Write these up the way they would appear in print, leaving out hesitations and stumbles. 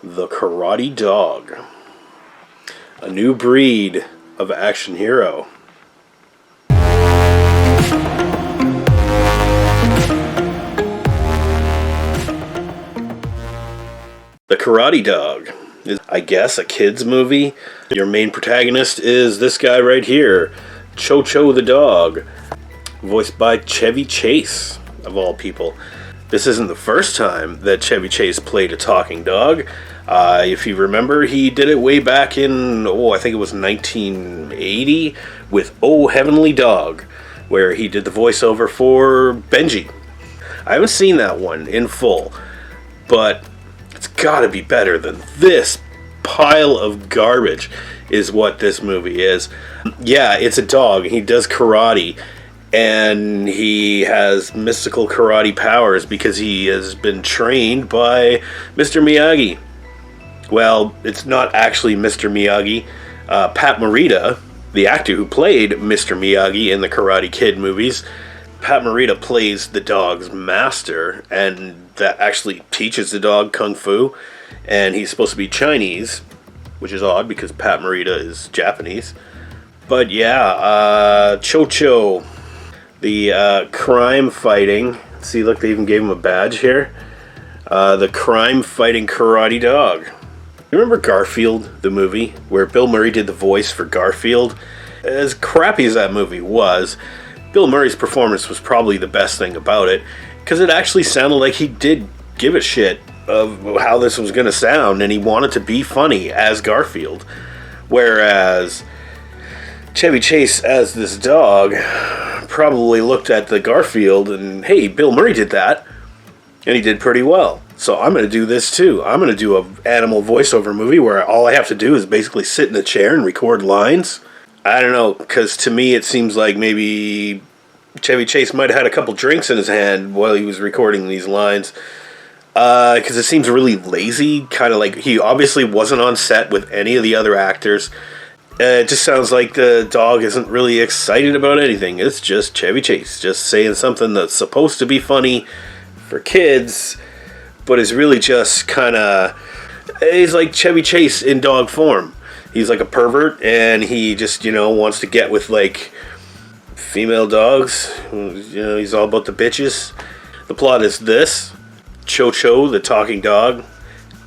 The Karate Dog. A new breed of action hero. The Karate Dog is, I guess, a kid's movie. Your main protagonist is this guy right here, Cho-Cho the dog, voiced by Chevy Chase, of all people. This isn't the first time that Chevy Chase played a talking dog. If you remember, he did it way back in, I think it was 1980 with Oh Heavenly Dog, where he did the voiceover for Benji. I haven't seen that one in full, but it's gotta be better than this pile of garbage is what this movie is. Yeah, it's a dog. He does karate. And he has mystical karate powers because he has been trained by Mr. Miyagi. Well, it's not actually Mr. Miyagi. Pat Morita, the actor who played Mr. Miyagi in the Karate Kid movies, Pat Morita plays the dog's master, and that actually teaches the dog kung fu. And he's supposed to be Chinese, which is odd because Pat Morita is Japanese. But yeah, Cho-Cho. The crime fighting, see, look, they even gave him a badge here. The crime fighting karate dog. You remember Garfield, the movie, where Bill Murray did the voice for Garfield? As crappy as that movie was, Bill Murray's performance was probably the best thing about it, because it actually sounded like he did give a shit of how this was going to sound, and he wanted to be funny as Garfield. Whereas Chevy Chase as this dog probably looked at the Garfield and, hey, Bill Murray did that, and he did pretty well. So I'm going to do this too. I'm going to do an animal voiceover movie where all I have to do is basically sit in a chair and record lines. I don't know, because to me it seems like maybe Chevy Chase might have had a couple drinks in his hand while he was recording these lines. Because it seems really lazy, kind of like he obviously wasn't on set with any of the other actors. It just sounds like the dog isn't really excited about anything. It's just Chevy Chase, just saying something that's supposed to be funny for kids, but is really just kind of... He's like Chevy Chase in dog form. He's like a pervert, and he just, wants to get with, like, female dogs. He's all about the bitches. The plot is this. Cho-Cho, the talking dog,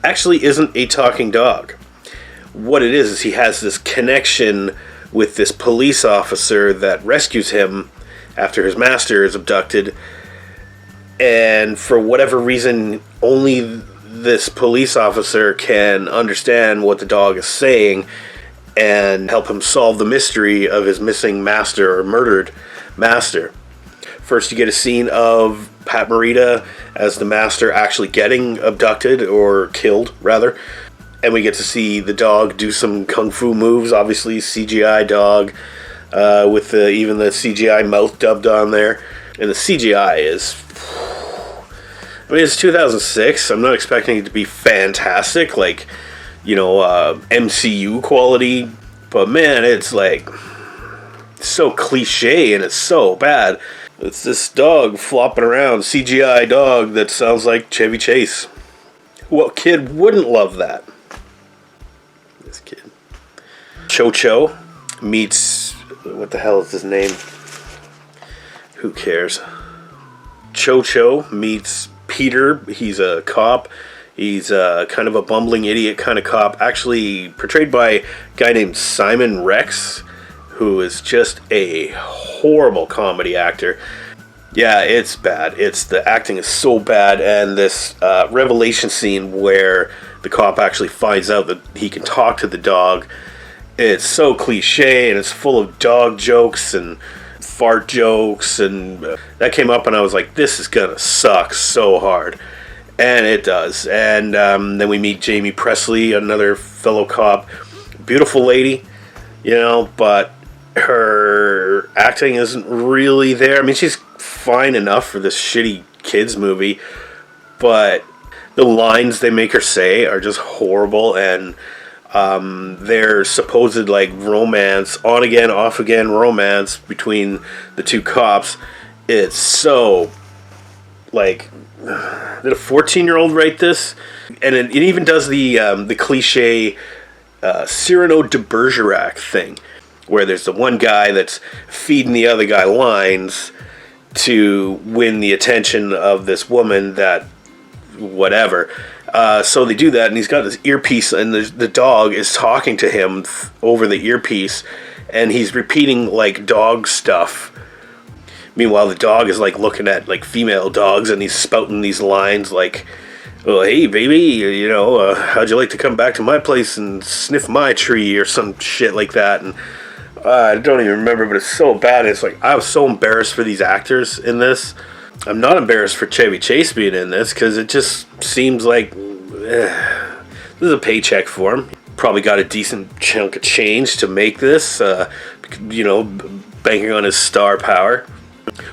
actually isn't a talking dog. What it is he has this connection with this police officer that rescues him after his master is abducted, and for whatever reason only this police officer can understand what the dog is saying and help him solve the mystery of his missing master or murdered master. First you get a scene of Pat Morita as the master actually getting abducted, or killed rather. And we get to see the dog do some kung fu moves, obviously CGI dog, with even the CGI mouth dubbed on there. And the CGI is... it's 2006. I'm not expecting it to be fantastic, like, MCU quality. But man, it's like so cliche and it's so bad. It's this dog flopping around, CGI dog that sounds like Chevy Chase. What kid wouldn't love that? This kid. Cho-Cho meets... what the hell is his name? Who cares? Cho-Cho meets Peter. He's a cop. He's kind of a bumbling idiot kind of cop. Actually portrayed by a guy named Simon Rex, who is just a horrible comedy actor. Yeah, it's bad. The acting is so bad, and this revelation scene where the cop actually finds out that he can talk to the dog, it's so cliche, and it's full of dog jokes and fart jokes, and that came up, and I was like, this is gonna suck so hard. And it does. And then we meet Jamie Presley, another fellow cop. Beautiful lady, but her acting isn't really there. I mean, she's fine enough for this shitty kids movie, but the lines they make her say are just horrible, and their supposed like romance, on again, off again romance between the two cops, it's so like did a 14-year-old write this? And it even does the cliche Cyrano de Bergerac thing, where there's the one guy that's feeding the other guy lines to win the attention of this woman that whatever. So they do that, and he's got this earpiece, and the dog is talking to him over the earpiece, and he's repeating like dog stuff. Meanwhile, the dog is like looking at like female dogs, and he's spouting these lines like, "Well, hey baby, you know, how'd you like to come back to my place and sniff my tree," or some shit like that. And I don't even remember, but it's so bad. It's like, I was so embarrassed for these actors in this. I'm not embarrassed for Chevy Chase being in this, because it just seems like this is a paycheck for him. Probably got a decent chunk of change to make this, you know, banking on his star power.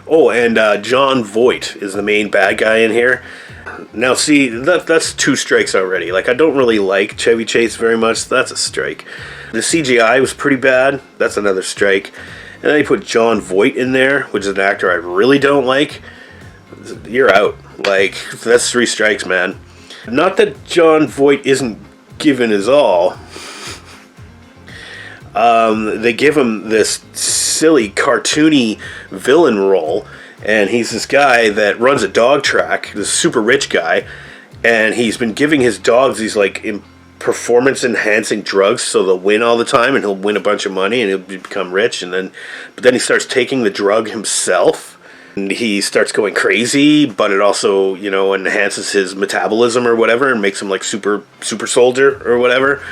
Oh, and Jon Voight is the main bad guy in here. Now, see, that's 2 strikes already. Like, I don't really like Chevy Chase very much. So that's a strike. The CGI was pretty bad. That's another strike. And then they put Jon Voight in there, which is an actor I really don't like. You're out. Like, that's 3 strikes, man. Not that Jon Voight isn't given his all. They give him this silly, cartoony villain role, and he's this guy that runs a dog track, this super rich guy, and he's been giving his dogs these, like, performance-enhancing drugs, so they'll win all the time, and he'll win a bunch of money, and he'll become rich, but then he starts taking the drug himself, and he starts going crazy, but it also, you know, enhances his metabolism or whatever, and makes him, like, super soldier or whatever.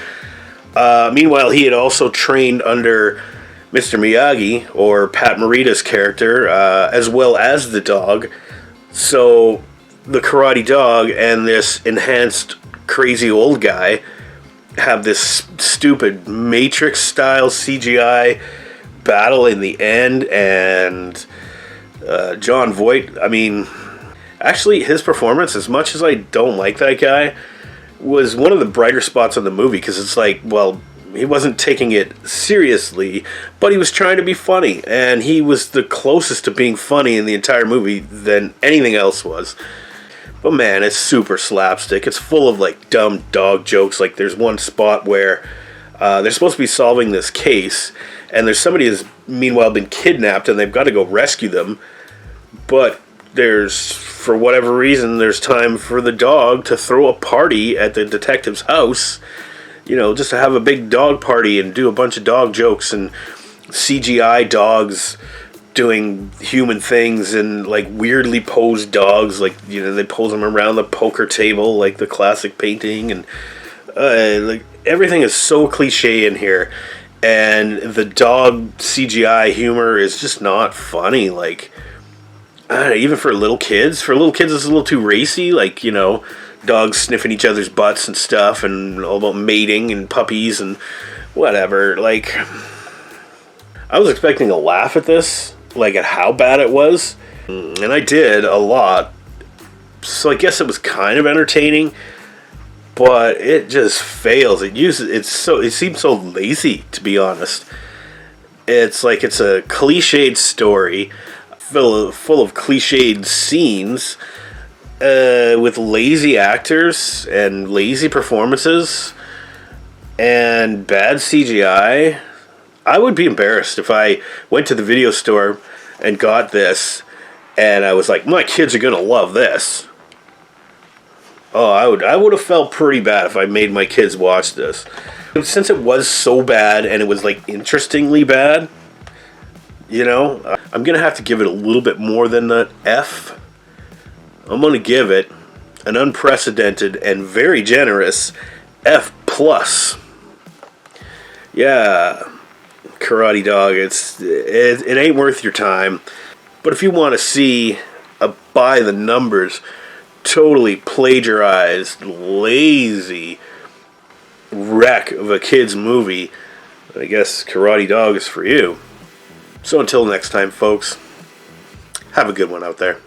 Meanwhile, he had also trained under Mr. Miyagi, or Pat Morita's character, as well as the dog. So the karate dog and this enhanced crazy old guy have this stupid Matrix-style CGI battle in the end, and Jon Voight, I mean, actually his performance, as much as I don't like that guy, was one of the brighter spots in the movie, because it's like, well, he wasn't taking it seriously, but he was trying to be funny, and he was the closest to being funny in the entire movie than anything else was. But man, it's super slapstick. It's full of like dumb dog jokes. Like, there's one spot where they're supposed to be solving this case, and there's somebody who's meanwhile been kidnapped, and they've got to go rescue them, but for whatever reason, there's time for the dog to throw a party at the detective's house, you know, just to have a big dog party and do a bunch of dog jokes and CGI dogs doing human things, and like weirdly posed dogs, like, you know, they pose them around the poker table like the classic painting, and like everything is so cliche in here, and the dog CGI humor is just not funny. Like, even for little kids, it's a little too racy, like, you know, dogs sniffing each other's butts and stuff, and all about mating and puppies and whatever. Like, I was expecting a laugh at this, like at how bad it was, and I did a lot, so I guess it was kind of entertaining, but it just fails. It seems so lazy, to be honest. It's like it's a cliched story full of cliched scenes, with lazy actors and lazy performances and bad CGI. I would be embarrassed if I went to the video store and got this and I was like, my kids are gonna love this. Oh, I would have felt pretty bad if I made my kids watch this. Since it was so bad, and it was like interestingly bad, you know, I'm gonna have to give it a little bit more than the F. I'm gonna give it an unprecedented and very generous F+. Yeah, Karate Dog, it ain't worth your time. But if you want to see a by the numbers, totally plagiarized, lazy wreck of a kid's movie, I guess Karate Dog is for you. So until next time, folks, have a good one out there.